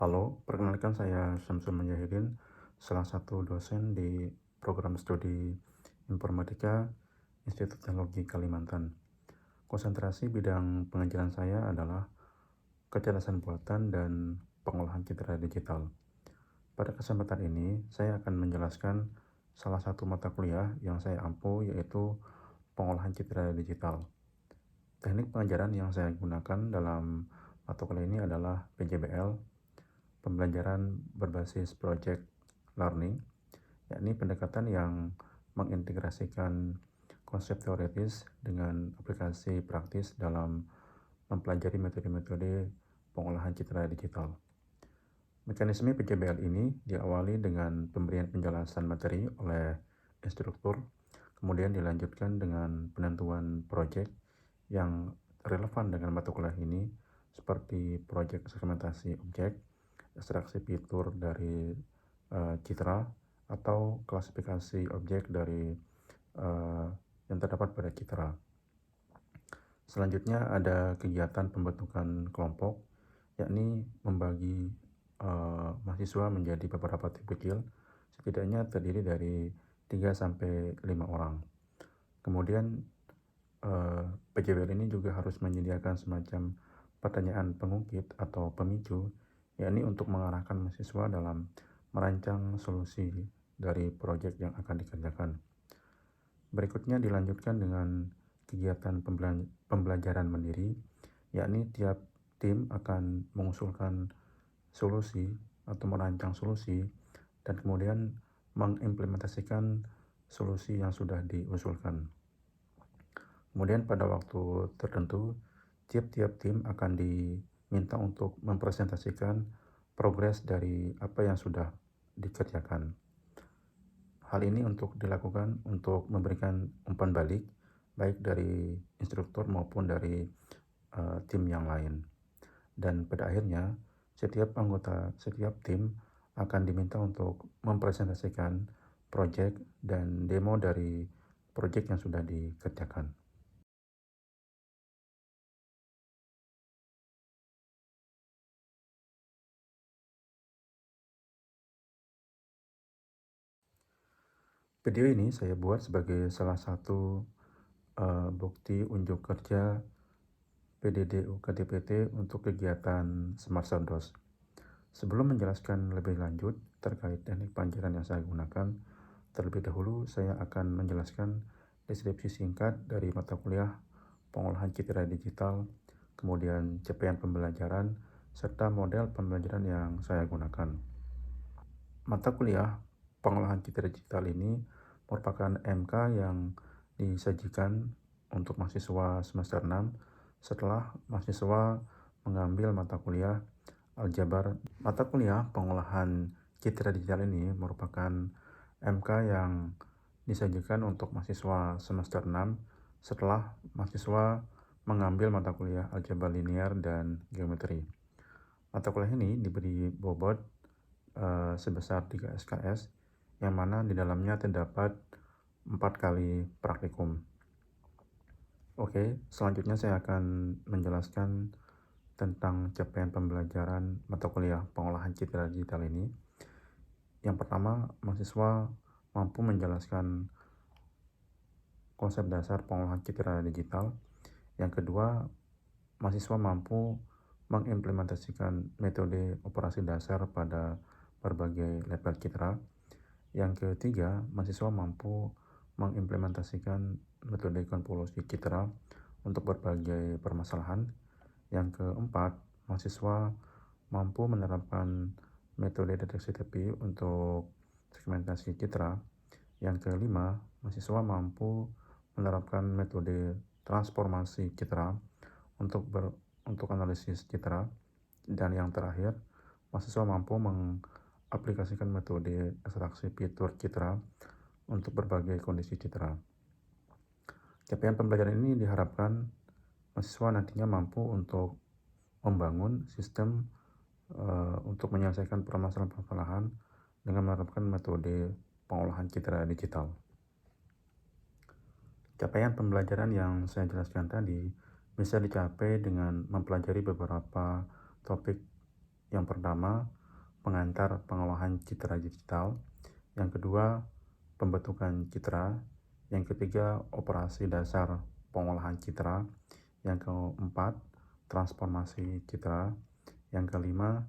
Halo, perkenalkan saya Syamsul Mujahidin, salah satu dosen di program studi Informatika Institut Teknologi Kalimantan. Konsentrasi bidang pengajaran saya adalah kecerdasan buatan dan pengolahan citra digital. Pada kesempatan ini, saya akan menjelaskan salah satu mata kuliah yang saya ampu, yaitu pengolahan citra digital. Teknik pengajaran yang saya gunakan dalam mata kuliah ini adalah PJBL, pembelajaran berbasis project learning, yakni pendekatan yang mengintegrasikan konsep teoritis dengan aplikasi praktis dalam mempelajari metode-metode pengolahan citra digital. Mekanisme PJBL ini diawali dengan pemberian penjelasan materi oleh instruktur, kemudian dilanjutkan dengan penentuan proyek yang relevan dengan mata kuliah ini, seperti proyek segmentasi objek, ekstraksi fitur dari citra, atau klasifikasi objek dari yang terdapat pada citra. Selanjutnya ada kegiatan pembentukan kelompok, yakni membagi mahasiswa menjadi beberapa tim kecil, setidaknya terdiri dari 3-5 orang. Kemudian PJBL ini juga harus menyediakan semacam pertanyaan pengungkit atau pemicu, yakni untuk mengarahkan mahasiswa dalam merancang solusi dari proyek yang akan dikerjakan. Berikutnya dilanjutkan dengan kegiatan pembelajaran mandiri, yakni tiap tim akan mengusulkan solusi atau merancang solusi dan kemudian mengimplementasikan solusi yang sudah diusulkan. Kemudian pada waktu tertentu, tiap-tiap tim akan diminta untuk mempresentasikan progres dari apa yang sudah dikerjakan. Hal ini untuk dilakukan untuk memberikan umpan balik, baik dari instruktur maupun dari tim yang lain. Dan pada akhirnya, setiap tim akan diminta untuk mempresentasikan proyek dan demo dari proyek yang sudah dikerjakan. Video ini saya buat sebagai salah satu bukti unjuk kerja PDD UKDPT untuk kegiatan Smart Soundhouse. Sebelum menjelaskan lebih lanjut terkait teknik pengajaran yang saya gunakan, terlebih dahulu saya akan menjelaskan deskripsi singkat dari mata kuliah pengolahan citra digital, kemudian capaian pembelajaran, serta model pembelajaran yang saya gunakan. Mata kuliah pengolahan citra digital ini merupakan MK yang disajikan untuk mahasiswa semester 6 setelah mahasiswa mengambil mata kuliah aljabar. Mata kuliah pengolahan citra digital ini merupakan MK yang disajikan untuk mahasiswa semester 6 setelah mahasiswa mengambil mata kuliah aljabar linear dan geometri. Mata kuliah ini diberi bobot sebesar 3 SKS, yang mana di dalamnya terdapat 4 kali praktikum. Oke, selanjutnya saya akan menjelaskan tentang capaian pembelajaran mata kuliah pengolahan citra digital ini. Yang pertama, mahasiswa mampu menjelaskan konsep dasar pengolahan citra digital. Yang kedua, mahasiswa mampu mengimplementasikan metode operasi dasar pada berbagai level citra. Yang ketiga, mahasiswa mampu mengimplementasikan metode konvolusi citra untuk berbagai permasalahan. Yang keempat, mahasiswa mampu menerapkan metode deteksi tepi untuk segmentasi citra. Yang kelima, mahasiswa mampu menerapkan metode transformasi citra untuk analisis citra. Dan yang terakhir, mahasiswa mampu mengaplikasikan metode ekstraksi fitur citra untuk berbagai kondisi citra. Capaian pembelajaran ini diharapkan mahasiswa nantinya mampu untuk membangun sistem untuk menyelesaikan permasalahan-permasalahan dengan menerapkan metode pengolahan citra digital. Capaian pembelajaran yang saya jelaskan tadi bisa dicapai dengan mempelajari beberapa topik Yang pertama, pengantar pengolahan citra digital. Yang kedua, pembentukan citra. Yang ketiga, operasi dasar pengolahan citra. Yang keempat, transformasi citra. Yang kelima,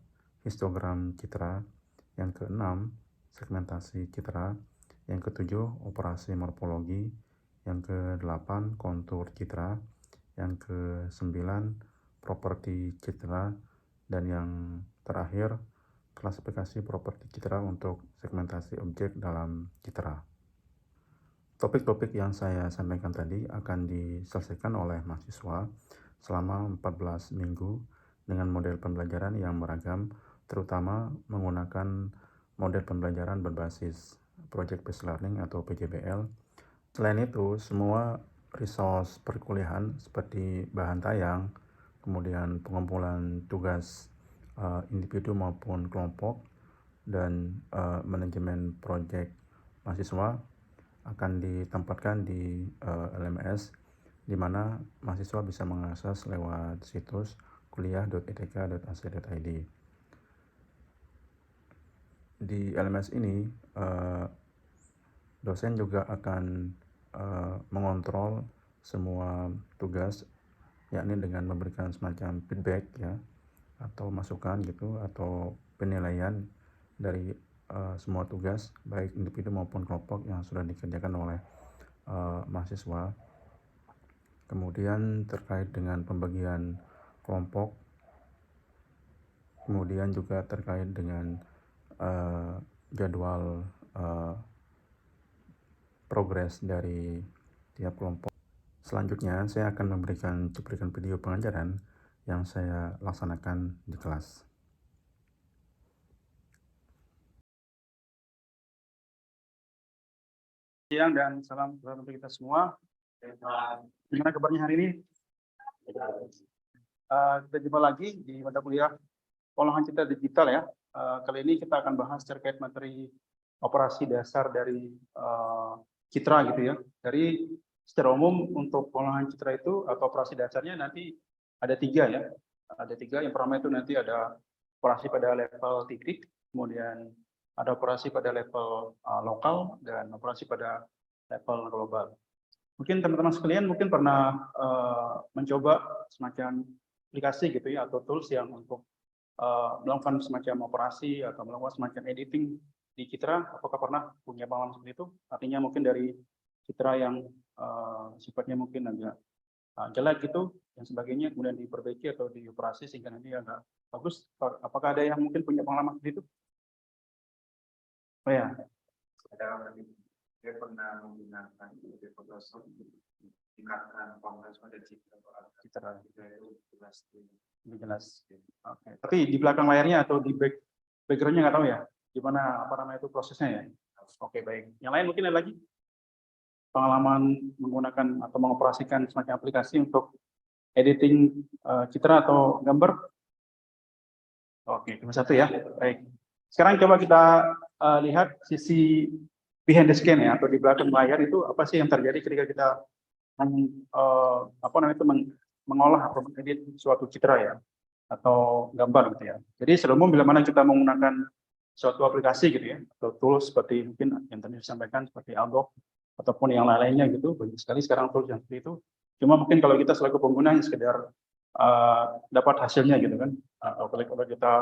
histogram citra. Yang keenam, segmentasi citra. Yang ketujuh, operasi morfologi. Yang kedelapan, kontur citra. Yang kesembilan, properti citra. Dan yang terakhir, klasifikasi properti citra untuk segmentasi objek dalam citra. Topik-topik yang saya sampaikan tadi akan diselesaikan oleh mahasiswa selama 14 minggu dengan model pembelajaran yang beragam, terutama menggunakan model pembelajaran berbasis Project Based Learning atau PJBL. Selain itu, semua resource perkuliahan seperti bahan tayang, kemudian pengumpulan tugas individu maupun kelompok, dan manajemen proyek mahasiswa akan ditempatkan di LMS, di mana mahasiswa bisa mengakses lewat situs kuliah.itk.ac.id. Di LMS ini, dosen juga akan mengontrol semua tugas, yakni dengan memberikan semacam feedback ya, atau masukan gitu, atau penilaian dari semua tugas baik individu maupun kelompok yang sudah dikerjakan oleh mahasiswa. Kemudian terkait dengan pembagian kelompok, kemudian juga terkait dengan jadwal progres dari tiap kelompok. Selanjutnya, saya akan memberikan cuplikan video pengajaran yang saya laksanakan di kelas. Siang dan salam untuk kita semua. Gimana kabarnya hari ini? Kita jumpa lagi di mata kuliah pengolahan citra digital ya. Kali ini kita akan bahas terkait materi operasi dasar dari citra gitu ya. Dari secara umum untuk pengolahan citra itu atau operasi dasarnya nanti ada 3 ya. Ada 3. Yang pertama itu nanti ada operasi pada level titik, kemudian ada operasi pada level lokal, dan operasi pada level global. Mungkin teman-teman sekalian mungkin pernah mencoba semacam aplikasi gitu ya, atau tools yang untuk melakukan semacam operasi atau melakukan semacam editing di citra. Apakah pernah punya pengalaman seperti itu? Artinya mungkin dari citra yang sifatnya mungkin agak jelek gitu, dan sebagainya, kemudian diperbaiki atau dioperasi sehingga nanti agak bagus. Apakah ada yang mungkin punya pengalaman seperti itu? Oh ya, dia pernah menggunakan Photoshop tingkatkan kontras pada citra itu jelas lebih jelas. Oke. Tapi di belakang layarnya atau di backgroundnya nggak tahu ya, gimana apa namanya itu prosesnya ya. Oke, baik. Yang lain mungkin ada lagi pengalaman menggunakan atau mengoperasikan semacam aplikasi untuk editing citra atau gambar? Oke, cuma satu ya. Baik. Sekarang coba kita lihat sisi behind the scan ya, atau di belakang layar itu apa sih yang terjadi ketika kita mengolah atau mengedit suatu citra ya, atau gambar gitu ya. Jadi secara umum bila mana kita menggunakan suatu aplikasi gitu ya, atau tools seperti mungkin yang tadi disampaikan seperti Adobe ataupun yang lainnya gitu, banyak sekali sekarang tools yang seperti itu. Cuma mungkin kalau kita selaku pengguna yang sekedar dapat hasilnya gitu kan, atau kalau kita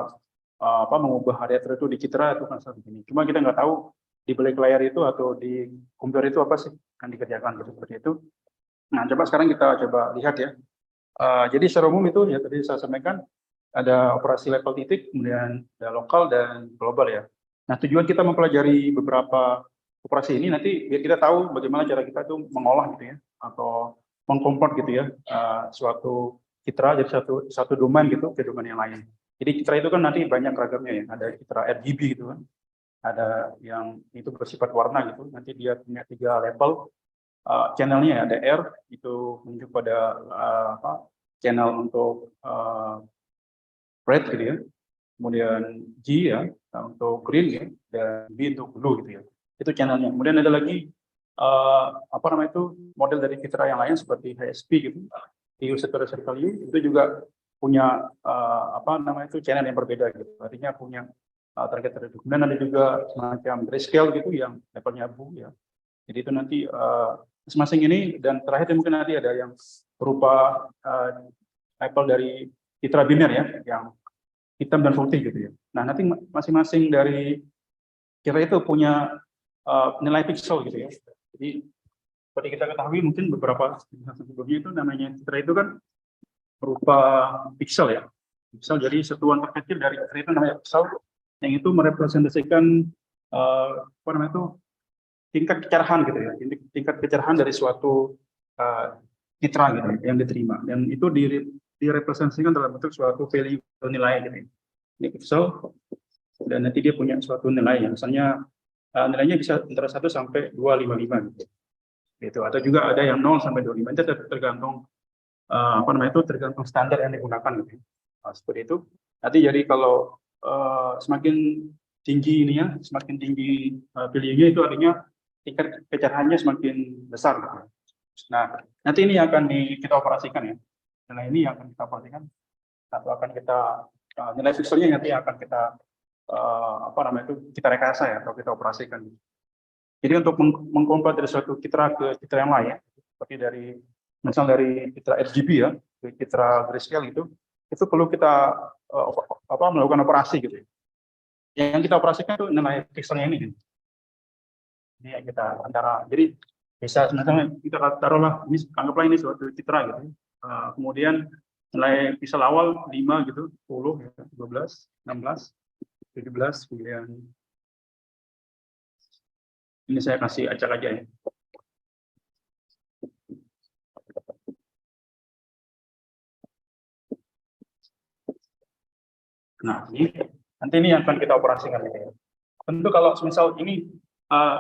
mengubah area tertentu di citra itu kan seperti ini. Cuma kita nggak tahu di balik layar itu atau di komputer itu apa sih yang dikerjakan gitu, seperti itu. Nah, coba sekarang kita coba lihat ya. Jadi secara umum itu ya tadi saya sampaikan ada operasi level titik, kemudian ada lokal dan global ya. Nah, tujuan kita mempelajari beberapa operasi ini nanti biar kita tahu bagaimana cara kita itu mengolah gitu ya, atau mengkomport gitu ya suatu citra jadi satu domain gitu ke domain yang lain. Jadi citra itu kan nanti banyak ragamnya ya, ada citra RGB gitu kan, ada yang itu bersifat warna gitu, nanti dia punya 3 level. Channelnya ada R, itu menunjuk pada channel untuk red gitu ya, kemudian G ya untuk green ya, dan B untuk blue gitu ya, itu channelnya. Kemudian ada lagi itu model dari citra yang lain seperti HSP gitu, hue, saturation value, itu juga punya channel yang berbeda gitu. Artinya punya target tertentu. Kemudian ada juga semacam grayscale gitu yang levelnya abu ya. Jadi itu nanti masing-masing ini, dan terakhir mungkin nanti ada yang berupa level dari citra biner ya, yang hitam dan putih gitu ya. Nah, nanti masing-masing dari citra itu punya nilai pixel gitu ya. Jadi seperti kita ketahui mungkin beberapa sebelumnya itu namanya citra itu kan berupa pixel ya. Pixel jadi satuan terkecil dari citra itu namanya pixel, yang itu merepresentasikan tingkat kecerahan gitu ya, tingkat kecerahan dari suatu citra gitu yang diterima, dan itu direpresentasikan dalam bentuk suatu value nilai gitu. Ini pixel, dan nanti dia punya suatu nilai yang misalnya nilainya bisa antara 1 sampai 255 gitu. Atau juga ada yang 0 sampai 25, itu tergantung tergantung standar yang digunakan gitu. Nah, seperti itu. Nanti jadi kalau semakin tinggi ini ya, semakin tinggi value-nya, itu artinya tingkat kecerahannya semakin besar gitu. Nah, nanti ini akan kita operasikan ya. Nilai ini yang akan kita operasikan, atau akan kita nilai pixelnya nanti akan kita kita rekayasa ya, atau kita operasikan. Jadi untuk mengkonvert dari suatu citra ke citra yang lain, seperti misal dari citra RGB ya ke citra grayscale itu perlu kita melakukan operasi gitu. Yang kita operasikan itu nilai pixelnya ini. Jadi kita jadi bisa misalnya kita taruhlah ini, anggaplah ini suatu citra gitu. Kemudian nilai pixel awal 5 gitu, 10, 12, 16, 17, kemudian ini saya kasih acak aja ya. Nah, nanti ini yang akan kita operasikan gitu ya. Tentu kalau misal ini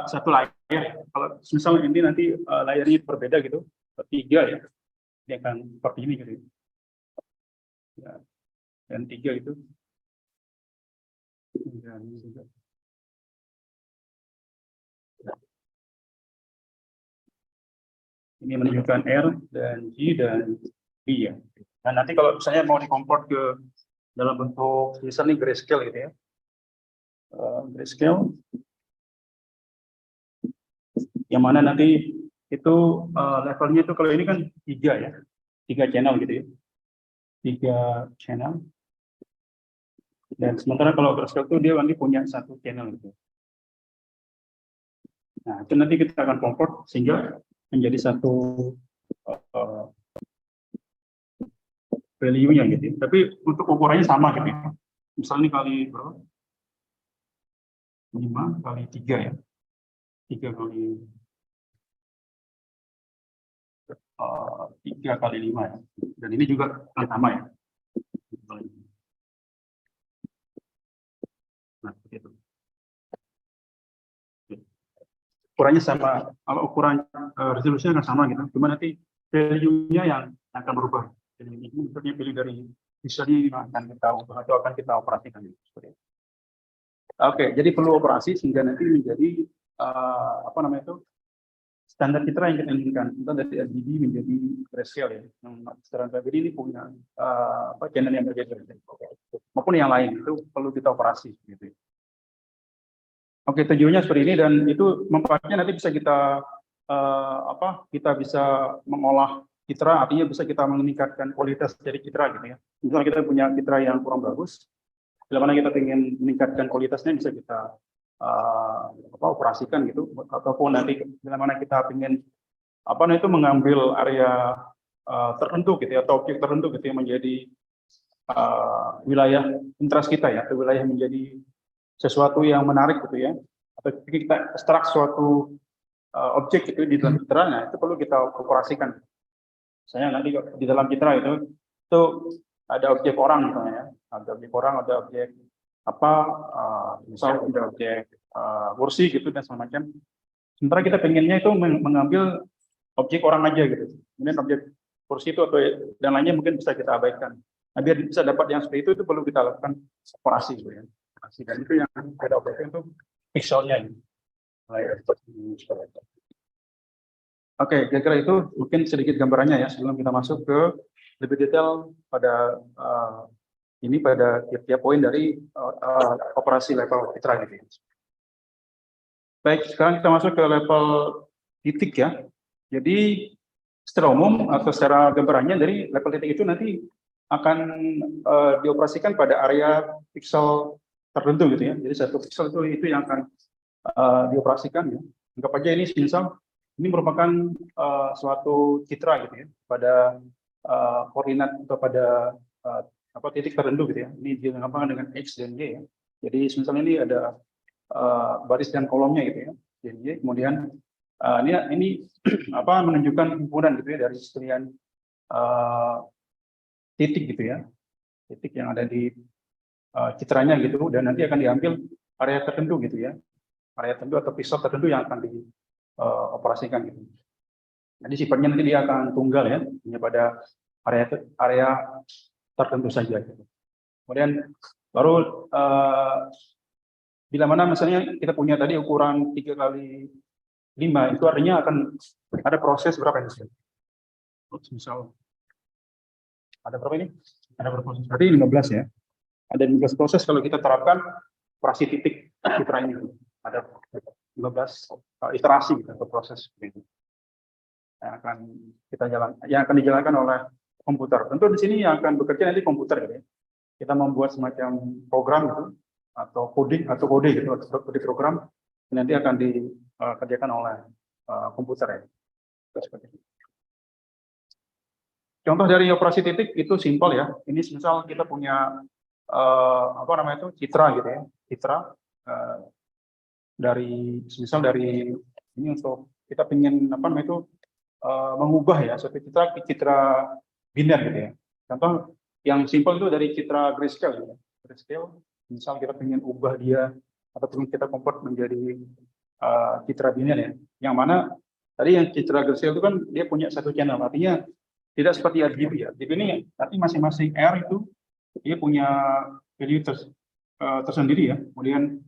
satu layar, kalau misal ini nanti layarnya berbeda gitu, 3 ya, dia akan seperti ini gitu ya. Dan 3 itu, dan ini juga. Ini menunjukkan R dan G dan B ya. Dan nanti kalau misalnya mau dikomport ke dalam bentuk misalnya grayscale gitu ya, grayscale, yang mana nanti itu levelnya itu kalau ini kan 3 ya, 3 channel gitu ya, 3 channel. Dan sementara kalau grayscale itu dia nanti punya 1 channel gitu. Nah, itu nanti kita akan convert sehingga menjadi satu value-nya gitu. Tapi untuk ukurannya sama gitu. Misalnya ini kali berapa? 5 kali 3 ya. 3 kali 5 ya. Dan ini juga akan sama ya. Nah, seperti itu. Ukurannya sama, ukuran resolusinya akan sama gitu. Cuma nanti value-nya yang akan berubah. Jadi ini misalnya pilih dari misalnya ini akan kita ubah atau akan kita operasikan gitu. Seperti itu. Oke, jadi perlu operasi sehingga nanti menjadi standar citra yang kita inginkan. Kita dari RGB menjadi grayscale ya. Secara RGB ini punya channel yang berbeda maupun yang lain, itu perlu kita operasi gitu. Oke, tujuannya seperti ini, dan itu manfaatnya nanti bisa kita kita bisa mengolah citra, artinya bisa kita meningkatkan kualitas dari citra gitu ya. Misalnya kita punya citra yang kurang bagus, bila mana kita ingin meningkatkan kualitasnya, bisa kita operasikan gitu, ataupun nanti bila mana kita ingin mengambil area tertentu gitu ya, atau objek tertentu gitu yang menjadi wilayah interest kita ya, atau wilayah menjadi sesuatu yang menarik gitu ya, atau kita ekstrak suatu objek itu di dalam citranya, itu perlu kita operasikan. Misalnya nanti di dalam citra itu ada objek orang misalnya ya, ada objek orang, ada objek misal ada objek kursi gitu dan semacam. Sementara kita pengennya itu mengambil objek orang aja gitu, kemudian objek kursi itu atau dan lainnya mungkin bisa kita abaikan. Nah, biar bisa dapat yang seperti itu perlu kita lakukan operasi gitu ya. Dan itu yang kita operasikan itu pixelnya ini. Oke, kira-kira itu mungkin sedikit gambarannya ya sebelum kita masuk ke lebih detail pada ini pada tiap-tiap poin dari operasi level citra gitu. Baik, sekarang kita masuk ke level titik ya. Jadi secara umum atau secara gambarannya dari level titik itu nanti akan dioperasikan pada area pixel tertentu gitu ya. Jadi satu pixel itu yang akan dioperasikan ya. Anggap aja ini misal ini merupakan suatu citra gitu ya pada koordinat atau pada titik tertentu gitu ya. Ini digampangkan dengan X dan Y ya. Jadi misalnya ini ada baris dan kolomnya gitu ya. Jadi kemudian ini menunjukkan himpunan gitu ya dari sekalian titik gitu ya. Titik yang ada di citranya gitu dan nanti akan diambil area tertentu gitu ya. Area tertentu atau pixel tertentu yang akan dioperasikan gitu. Jadi sifatnya nanti dia akan tunggal ya, hanya pada area tertentu saja. Gitu. Kemudian baru bila mana misalnya kita punya tadi ukuran 3x5 itu artinya akan ada proses berapa ini? Misal ada berapa ini? Ada berapa proses? Berarti 15 ya. Ada 15 proses kalau kita terapkan operasi titik citra ini. Ada 15 iterasi gitu, atau proses gitu. Yang akan dijalankan oleh komputer. Tentu di sini yang akan bekerja nanti komputer gitu ya. Kita membuat semacam program gitu atau kode gitu atau kode program nanti akan dikerjakan oleh komputer ya. Contoh dari operasi titik itu simpel ya. Ini misal kita punya citra gitu ya. Citra dari ini untuk kita ingin mengubah ya suatu citra biner gitu ya. Contoh yang simpel itu dari citra grayscale ya. Grayscale misal kita ingin ubah dia atau kita convert menjadi citra biner ya. Yang mana tadi yang citra grayscale itu kan dia punya satu channel, artinya tidak seperti RGB ya. RGB ini tapi masing-masing R itu dia punya value tersendiri ya. Kemudian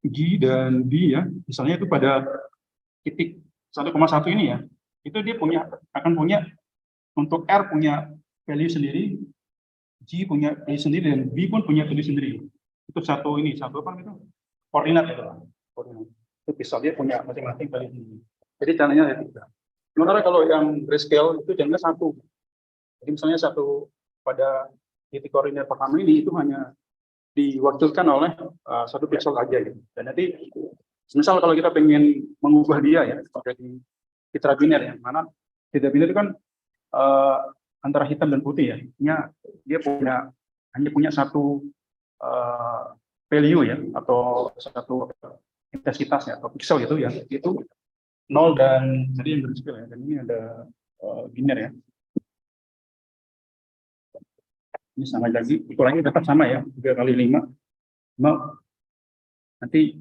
G dan B ya, misalnya itu pada titik 1,1 ini ya, itu dia akan punya untuk R punya value sendiri, G punya value sendiri dan B pun punya value sendiri. Itu satu koordinat itu. Koordinat. Itu bisa dia punya masing-masing value sendiri. Jadi caranya ada 3. Sementara kalau yang grayscale itu channelnya 1. Jadi misalnya satu pada titik koordinat pertama ini itu hanya diwakilkan oleh satu pixel aja gitu. Dan nanti misal kalau kita pengen mengubah dia ya sebagai citra biner ya, mana citra biner itu kan antara hitam dan putih ya. Dia hanya punya satu value ya atau satu intensitas ya atau pixel gitu ya. Itu 0 dan tadi yang grayscale ya. Dan ini ada biner ya. Ini sama lagi, ukurannya tetap sama ya, 3x5. Nanti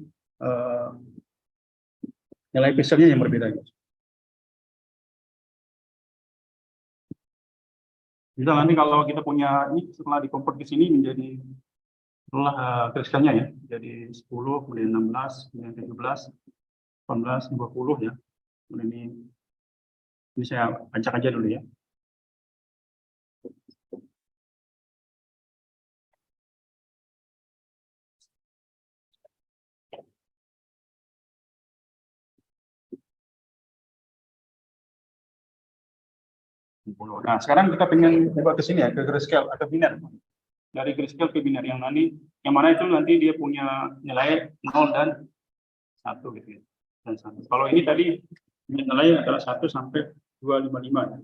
nilai pixelnya yang berbeda. Misal nanti kalau kita punya ini setelah di-convert ke sini menjadi grayscale-nya ya, jadi 10, kemudian 16, kemudian 17, 18, 20 ya. Kemudian ini saya acak aja dulu ya. Nah, sekarang kita pengen coba ke sini ya, ke grayscale atau biner. Dari grayscale ke biner yang mana itu nanti dia punya nilai 0 dan 1 gitu ya. Dan 1. Kalau ini tadi nilainya adalah 1 sampai 255 ya.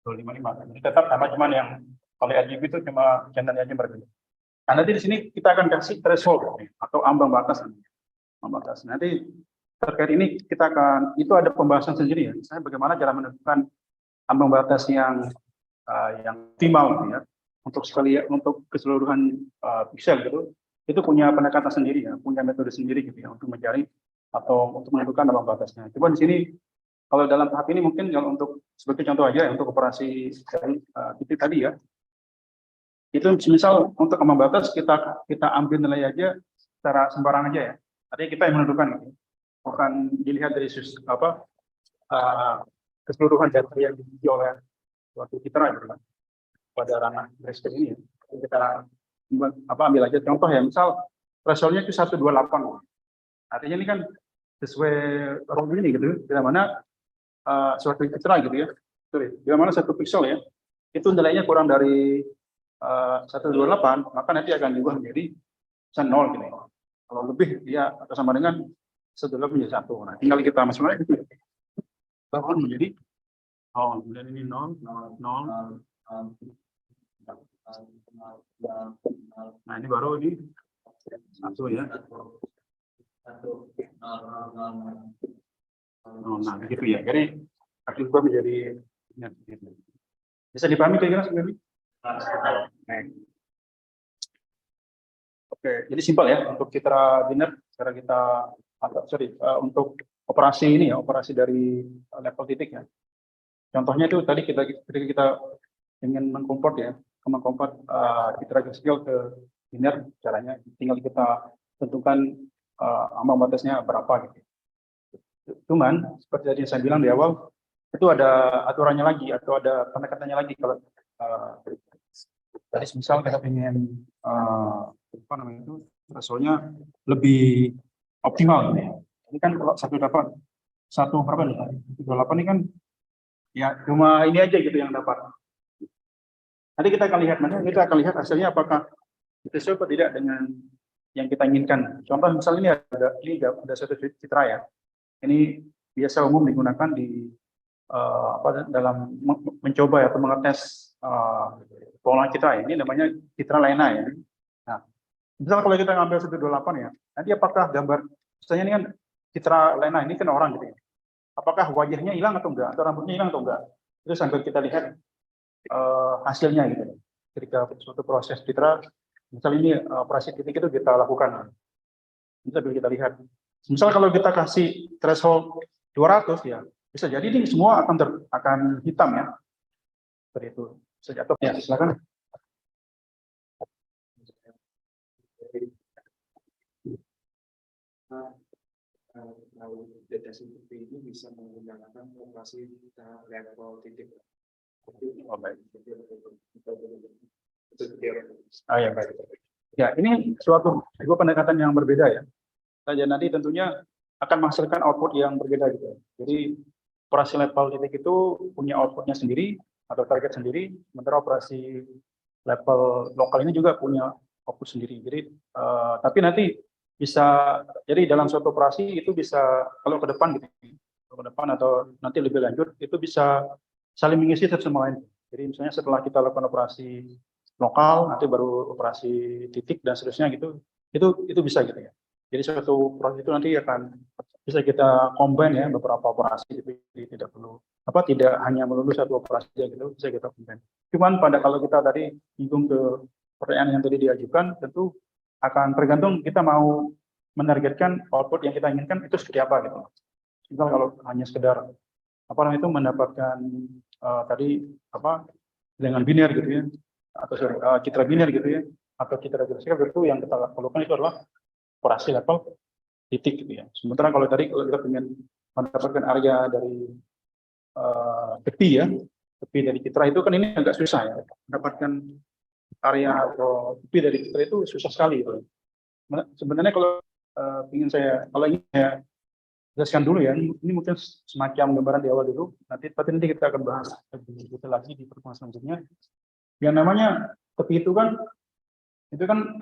255. Jadi tetap sama, cuman yang kalau RGB itu cuma channelnya aja berbeda. Nah, nanti di sini kita akan kasih threshold atau ambang batas. Nanti terkait ini itu ada pembahasan sendiri ya. Misalnya bagaimana cara menentukan ambang batas yang optimal ya untuk keseluruhan pixel gitu. Itu punya pendekatan sendiri ya, punya metode sendiri gitu ya untuk mencari atau untuk menentukan ambang batasnya. Cuma di sini kalau dalam tahap ini mungkin yang untuk sebagai contoh aja ya, untuk operasi titik tadi ya. Itu misal untuk ambang batas kita ambil nilai aja secara sembarang aja ya. Artinya kita yang menentukan gitu. Bukan dilihat dari keseluruhan data yang dimiliki oleh suatu citra gitu kan, pada ranah Brexit ini ya. Kita ambil aja contoh ya, misal thresholdnya itu 128. Artinya ini kan sesuai rule ini gitu, bila mana suatu citra gitu ya, bila mana satu pixel ya, itu nilainya kurang dari 128, maka nanti akan diubah menjadi 0 gitu ya. Kalau lebih dia atau sama dengan 128 menjadi 1. Nah, tinggal kita masukkan itu bahwa menjadi 0, kemudian ini 0, 0, 0. Nah, ini baru ini 1 ya. Nah, gitu ya. Jadi akan berubah menjadi bisa dipahami kira-kira sebenarnya? Oke, jadi simpel ya untuk citra biner, cara kita untuk operasi ini ya, operasi dari level titik ya. Contohnya itu tadi ketika kita ingin mengkonvert ya, citra grayscale ke biner, caranya tinggal kita tentukan ambang batasnya berapa gitu. Cuman seperti tadi yang saya bilang di awal, itu ada aturannya lagi atau ada pendekatannya lagi. Kalau tadi misal kita ingin apa namanya itu thresholdnya lebih optimal gitu ya. Ini kan kalau 1 berapa nih? 128 ini kan ya cuma ini aja gitu yang dapat. Nanti kita akan lihat hasilnya apakah sesuai atau tidak dengan yang kita inginkan. Contoh misalnya ini ada satu citra ya. Ini biasa umum digunakan di dalam mencoba atau mengetes pola citra ya. Ini namanya citra lena ya. Nah, misal kalau kita ngambil 128 ya, nanti apakah gambar, misalnya ini kan citra lena ini kan orang gitu ya. Apakah wajahnya hilang atau enggak, atau rambutnya hilang atau enggak? Terus sambil kita lihat hasilnya gitu. Ketika suatu proses citra, misal ini operasi titik itu kita lakukan. Bisa kita lihat. Misal kalau kita kasih threshold 200 ya, bisa jadi ini semua akan hitam ya. Seperti itu. Bisa jatuh ya, silakan. Data seperti ini bisa menggunakan operasi level titik. Oh, baik. Ya, baik. Ya, ini suatu pendekatan yang berbeda ya. Saja nanti tentunya akan menghasilkan output yang berbeda gitu. Jadi operasi level titik itu punya outputnya sendiri atau target sendiri, sementara operasi level lokal ini juga punya output sendiri. Jadi tapi nanti bisa, jadi dalam suatu operasi itu bisa kalau ke depan gitu, ke depan atau nanti lebih lanjut itu bisa saling mengisi satu sama lain. Jadi misalnya setelah kita lakukan operasi lokal, nanti baru operasi titik dan seterusnya gitu, itu bisa gitu ya. Jadi suatu proses itu nanti akan bisa kita combine ya beberapa operasi gitu. Jadi tidak hanya melulu satu operasi aja gitu, bisa kita combine. Cuman kalau kita tadi nyinggung ke pertanyaan yang tadi diajukan, tentu akan tergantung kita mau menargetkan output yang kita inginkan itu seperti apa gitu. Misal kalau hanya sekedar itu mendapatkan tadi dengan biner gitu ya, atau citra biner gitu ya, atau citra grayscale itu yang kita lakukan itu adalah operasi level titik gitu ya. Sementara kalau kita ingin mendapatkan area dari tepi dari citra itu kan ini agak susah ya, mendapatkan area atau tepi dari citra itu susah sekali gitu. Sebenarnya kalau ingin saya jelaskan dulu ya, ini mungkin semacam gambaran di awal dulu, nanti kita akan bahas lebih detail lagi di pertemuan selanjutnya. Yang namanya tepi itu kan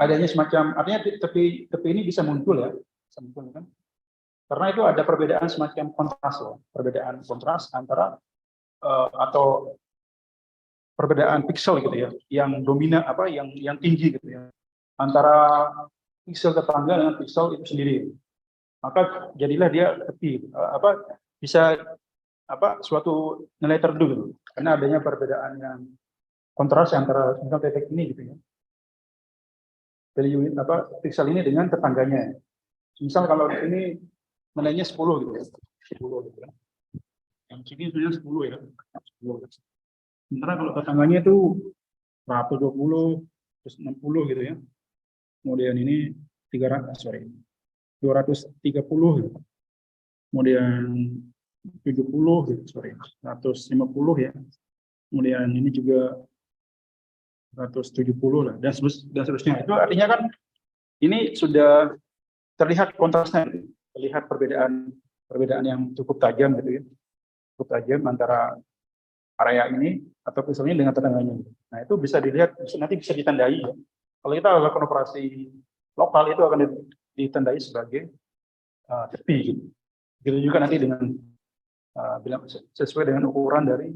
adanya semacam, artinya tepi ini bisa muncul ya, kan? Karena itu ada perbedaan semacam kontras ya, perbedaan kontras antara atau perbedaan pixel gitu ya, yang dominan yang tinggi gitu ya, antara pixel tetangga dengan pixel itu sendiri. Maka jadilah dia tepi bisa suatu nilai tertentu gitu. Karena adanya perbedaan yang kontras antara misal titik ini gitu ya. Value pixel ini dengan tetangganya. Misal kalau di sini nilainya 10 gitu ya. 10 gitu ya. Yang sini sebenarnya 10 ya. 10. Sementara kalau tetangganya itu 120 terus 60 gitu ya. Kemudian ini 230 gitu. Kemudian 70 gitu, sorry, 150 ya. Kemudian ini juga 170 lah, dan seterusnya. Itu artinya kan ini sudah terlihat kontrasnya, terlihat perbedaan yang cukup tajam gitu ya, cukup tajam antara area ini atau misalnya dengan tetangganya. Nah itu bisa dilihat, nanti bisa ditandai ya. Kalau kita lakukan operasi lokal itu akan ditandai sebagai tepi gitu. Begitu juga nanti dengan bila sesuai dengan ukuran dari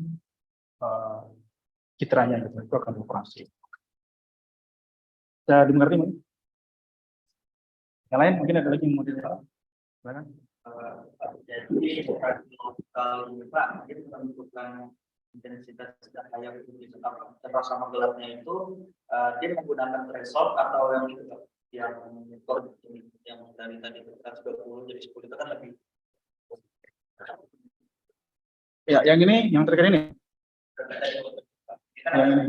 citranya gitu, itu akan dioperasi. Bisa dimengerti mungkin? Yang lain mungkin ada lagi yang mau ditanya? Silakan. Jadi kalau Pak mungkin menentukan intensitas cahaya cerah sama gelapnya itu dia menggunakan threshold atau yang itu yang dari tadi kita 20 jadi 10 itu kan lebih. Ya, yang ini, yang terkait ini. Yang ini.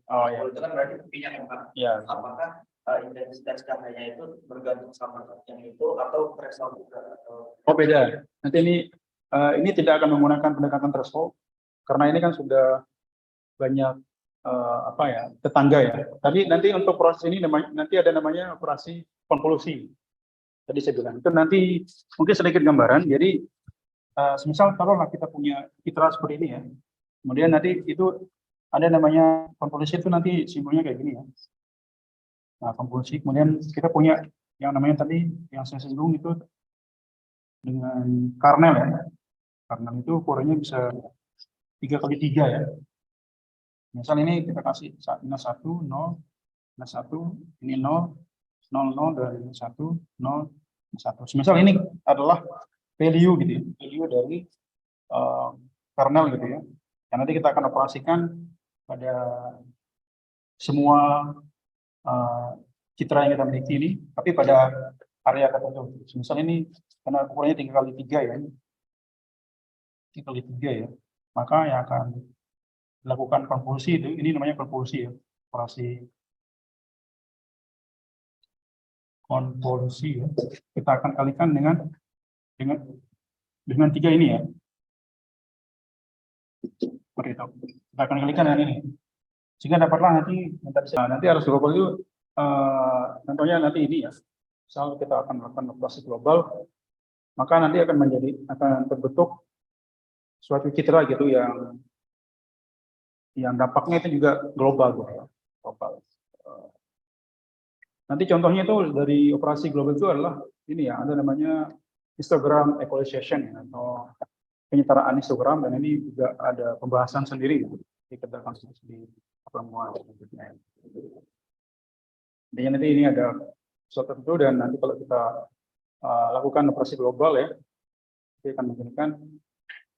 Oh ya. Itu kan berarti tepinya kan Pak. Ya. Apakah intensitas cahaya itu bergantung sama yang itu atau threshold juga? Oh beda. Nanti ini tidak akan menggunakan pendekatan threshold karena ini kan sudah banyak tetangga ya. Tadi nanti untuk proses ini nanti ada namanya operasi konvolusi. Tadi saya bilang itu nanti mungkin sedikit gambaran. Jadi semisal taruhlah kita punya citra seperti ini ya. Kemudian nanti itu ada namanya konvolusi, itu nanti simbolnya kayak gini ya. Nah, konvolusi, kemudian kita punya yang namanya tadi yang saya singgung itu dengan karnel ya. Karnel itu ukurannya bisa 3x3 ya. Misal ini kita kasih minus 1, 0, minus 1, ini 0, 0, 0, dan 1, 0, 1. Misal ini adalah value gitu ya, value dari kernel gitu ya. Yang nanti kita akan operasikan pada semua citra yang kita miliki ini, tapi pada area tertentu. Misal ini karena ukurannya 3x3 ya, 3x3 ya, maka yang akan dilakukan konvolusi itu, ini namanya konvolusi ya, operasi konvolusi ya. Kita akan kalikan dengan 3 ini ya. Seperti itu. Kita akan kalikan dengan ini. Sehingga dapatlah nanti harus global itu contohnya nanti ini ya. Misal kita akan melakukan operasi global, maka nanti akan terbentuk suatu citra gitu yang dampaknya itu juga global gitu ya. Global. Nanti contohnya itu dari operasi global itu adalah ini ya, ada namanya histogram equalization ya, atau penyetaraan histogram, dan ini juga ada pembahasan sendiri gitu, kita akan di pertemuan berikutnya. Intinya nanti ini ada suatu tertentu, dan nanti kalau kita lakukan operasi global ya, kita akan menjadikan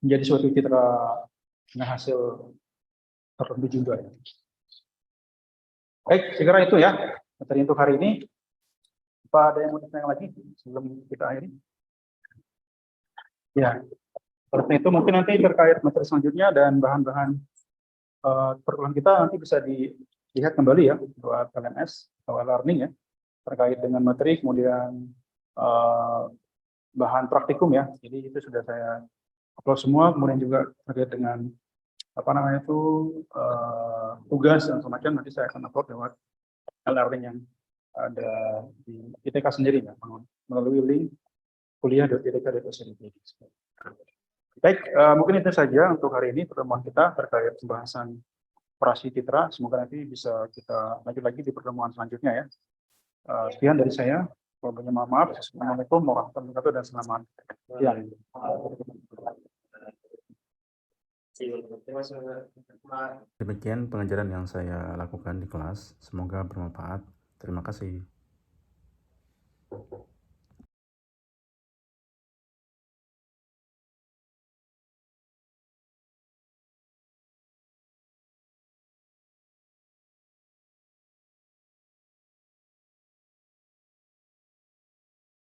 menjadi suatu citra dengan hasil tertentu juga ya. Baik, saya kira itu ya materi untuk hari ini. Apa ada yang mau ditanya lagi sebelum kita akhiri? Ya, seperti itu mungkin nanti terkait materi selanjutnya dan bahan-bahan perkuliahan kita nanti bisa dilihat kembali ya buat LMS atau learning ya, terkait dengan materi, kemudian bahan praktikum ya. Jadi itu sudah saya upload semua, kemudian juga terkait dengan tugas dan semacam, nanti saya akan upload lewat learning yang ada di ITK sendiri ya, melalui link kuliah.itk.co.id. Baik, mungkin itu saja untuk hari ini pertemuan kita terkait pembahasan operasi citra. Semoga nanti bisa kita lanjut lagi di pertemuan selanjutnya ya. Sekian dari saya. Walaupun maaf. Assalamualaikum warahmatullahi wabarakatuh dan selamat siang. Demikian pengajaran yang saya lakukan di kelas. Semoga bermanfaat. Terima kasih.